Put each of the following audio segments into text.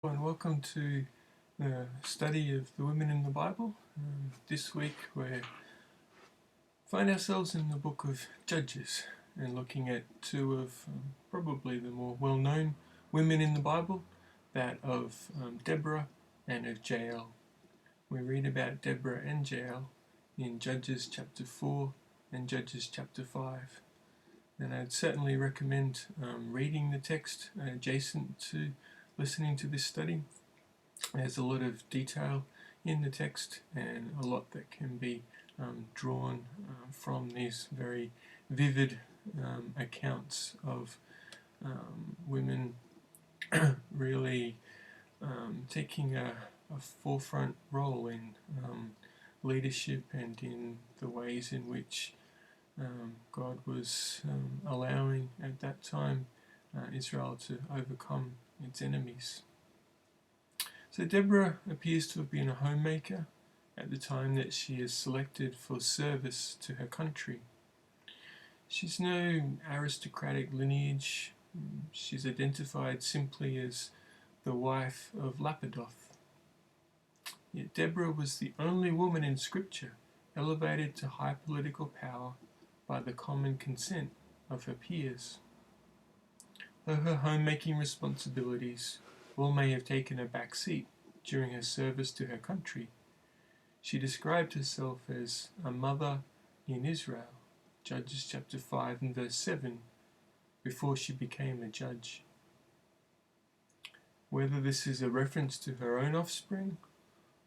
And welcome to the study of the women in the Bible. This week we find ourselves in the book of Judges and looking at two of probably the more well-known women in the Bible, that of Deborah and of Jael. We read about Deborah and Jael in Judges chapter 4 and Judges chapter 5. And I'd certainly recommend reading the text adjacent to listening to this study. There's a lot of detail in the text and a lot that can be drawn from these very vivid accounts of women really taking a forefront role in leadership and in the ways in which God was allowing at that time Israel to overcome its enemies. So Deborah appears to have been a homemaker at the time that she is selected for service to her country. She's no aristocratic lineage. She's identified simply as the wife of Lapidoth. Yet Deborah was the only woman in Scripture elevated to high political power by the common consent of her peers. Though her homemaking responsibilities all may have taken a back seat during her service to her country, she described herself as a mother in Israel, Judges chapter 5 and verse 7, before she became a judge. Whether this is a reference to her own offspring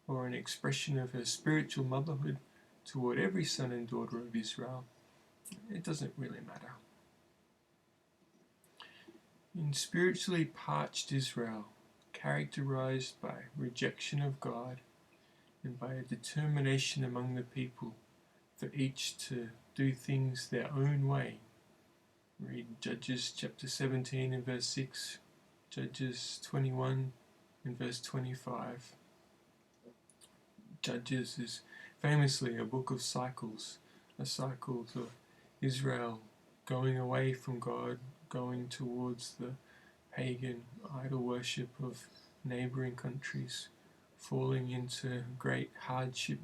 or an expression of her spiritual motherhood toward every son and daughter of Israel, it doesn't really matter. In spiritually parched Israel, characterized by rejection of God and by a determination among the people for each to do things their own way. Read Judges chapter 17 and verse 6, Judges 21 and verse 25. Judges is famously a book of cycles, a cycle of Israel going away from God, going towards the pagan idol worship of neighboring countries, falling into great hardship,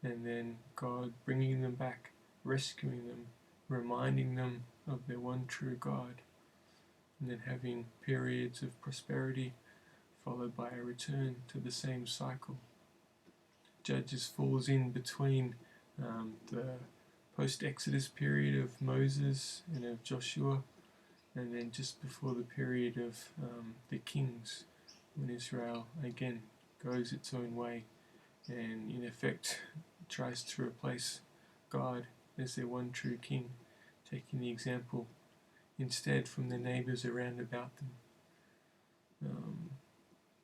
and then God bringing them back, rescuing them, reminding them of their one true God, and then having periods of prosperity followed by a return to the same cycle. Judges falls in between the post-Exodus period of Moses and of Joshua, and then just before the period of the kings, when Israel again goes its own way and in effect tries to replace God as their one true king, taking the example instead from their neighbours around about them,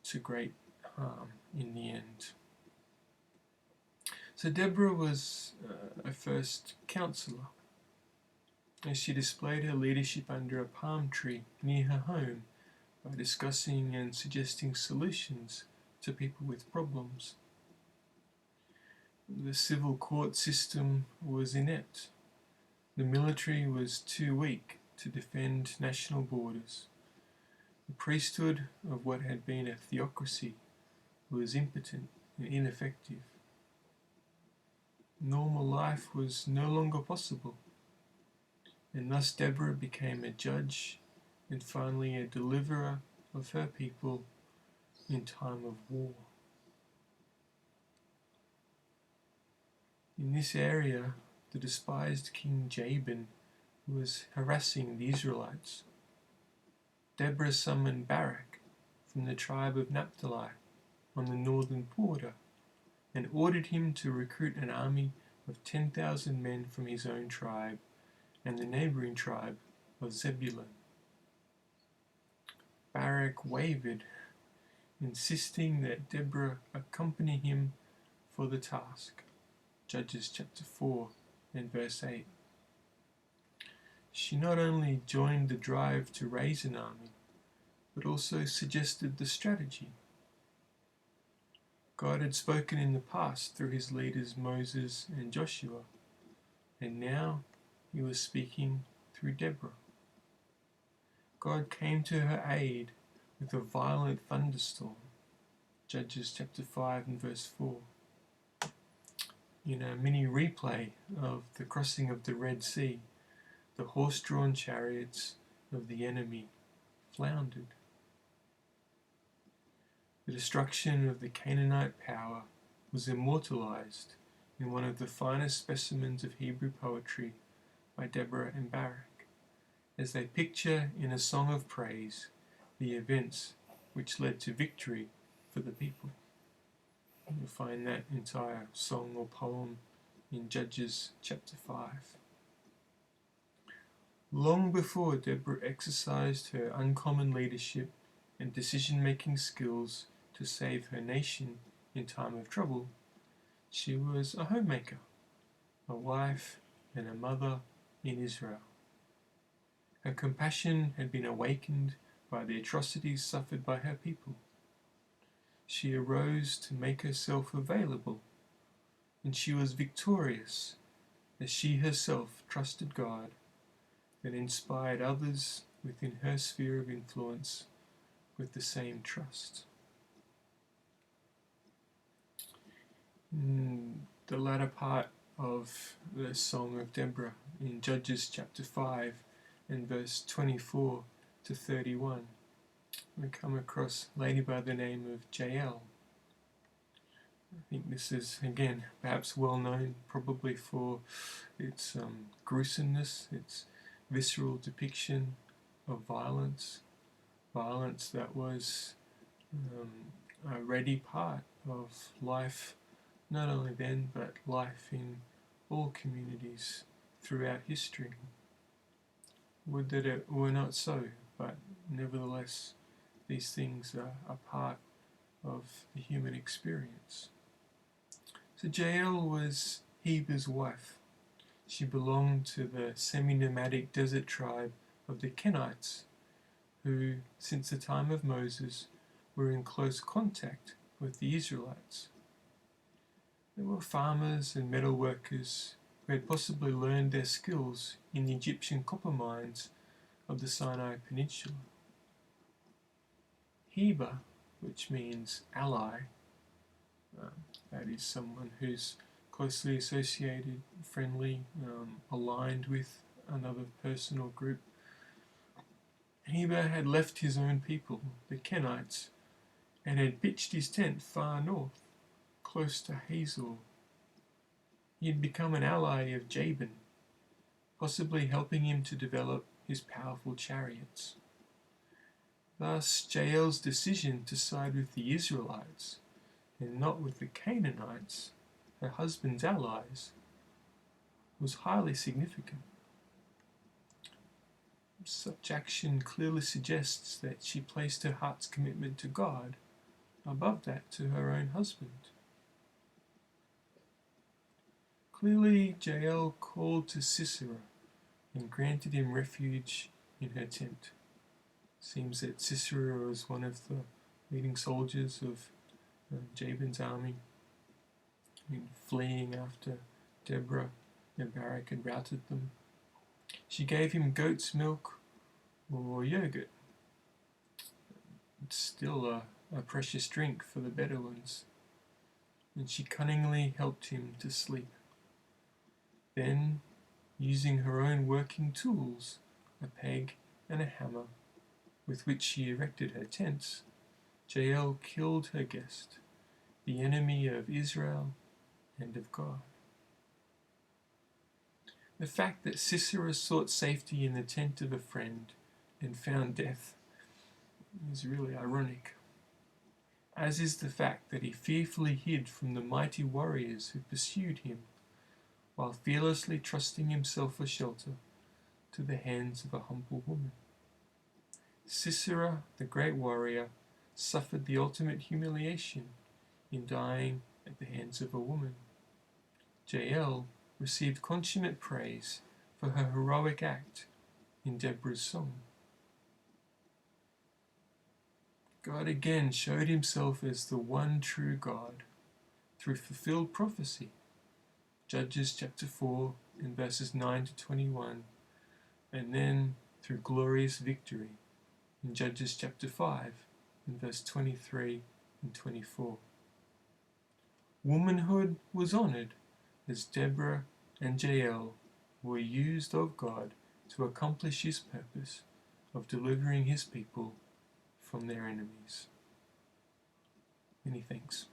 to great harm in the end. So Deborah was a first counselor, as she displayed her leadership under a palm tree near her home by discussing and suggesting solutions to people with problems. The civil court system was inept. The military was too weak to defend national borders. The priesthood of what had been a theocracy was impotent and ineffective. Normal life was no longer possible, and thus Deborah became a judge and finally a deliverer of her people in time of war. In this area, the despised King Jabin was harassing the Israelites. Deborah summoned Barak from the tribe of Naphtali on the northern border and ordered him to recruit an army of 10,000 men from his own tribe and the neighboring tribe of Zebulun. Barak wavered, insisting that Deborah accompany him for the task. Judges chapter 4 and verse 8. She not only joined the drive to raise an army, but also suggested the strategy. God had spoken in the past through his leaders Moses and Joshua, and now he was speaking through Deborah. God came to her aid with a violent thunderstorm. Judges chapter 5 and verse 4. In a mini replay of the crossing of the Red Sea, the horse-drawn chariots of the enemy floundered. The destruction of the Canaanite power was immortalized in one of the finest specimens of Hebrew poetry by Deborah and Barak, as they picture in a song of praise the events which led to victory for the people. You'll find that entire song or poem in Judges chapter 5. Long before Deborah exercised her uncommon leadership and decision-making skills to save her nation in time of trouble, she was a homemaker, a wife and a mother in Israel. Her compassion had been awakened by the atrocities suffered by her people. She arose to make herself available, and she was victorious as she herself trusted God and inspired others within her sphere of influence with the same trust. In the latter part of the Song of Deborah in Judges chapter 5 and verse 24 to 31, we come across a lady by the name of Jael. I think this is, again, perhaps well known probably for its gruesomeness, its visceral depiction of violence that was a ready part of life, not only then, but life in all communities throughout history. Would that it were not so, but nevertheless, these things are a part of the human experience. So Jael was Heber's wife. She belonged to the semi-nomadic desert tribe of the Kenites, who, since the time of Moses, were in close contact with the Israelites. They were farmers and metal workers who had possibly learned their skills in the Egyptian copper mines of the Sinai Peninsula. Heber, which means ally, that is someone who's closely associated, friendly, aligned with another person or group. Heber had left his own people, the Kenites, and had pitched his tent far north, close to Hazor. He had become an ally of Jabin, possibly helping him to develop his powerful chariots. Thus, Jael's decision to side with the Israelites and not with the Canaanites, her husband's allies, was highly significant. Such action clearly suggests that she placed her heart's commitment to God above that to her own husband. Clearly, Jael called to Sisera and granted him refuge in her tent. Seems that Sisera was one of the leading soldiers of Jabin's army, in fleeing after Deborah and Barak had routed them. She gave him goat's milk or yogurt. It's still a precious drink for the Bedouins. And she cunningly helped him to sleep. Then, using her own working tools, a peg and a hammer, with which she erected her tents, Jael killed her guest, the enemy of Israel and of God. The fact that Sisera sought safety in the tent of a friend and found death is really ironic, as is the fact that he fearfully hid from the mighty warriors who pursued him, while fearlessly trusting himself for shelter to the hands of a humble woman. Sisera, the great warrior, suffered the ultimate humiliation in dying at the hands of a woman. Jael received consummate praise for her heroic act in Deborah's song. God again showed himself as the one true God through fulfilled prophecy. Judges chapter 4 in verses 9 to 21, and then through glorious victory in Judges chapter 5 in verse 23 and 24. Womanhood was honoured as Deborah and Jael were used of God to accomplish his purpose of delivering his people from their enemies. Many thanks.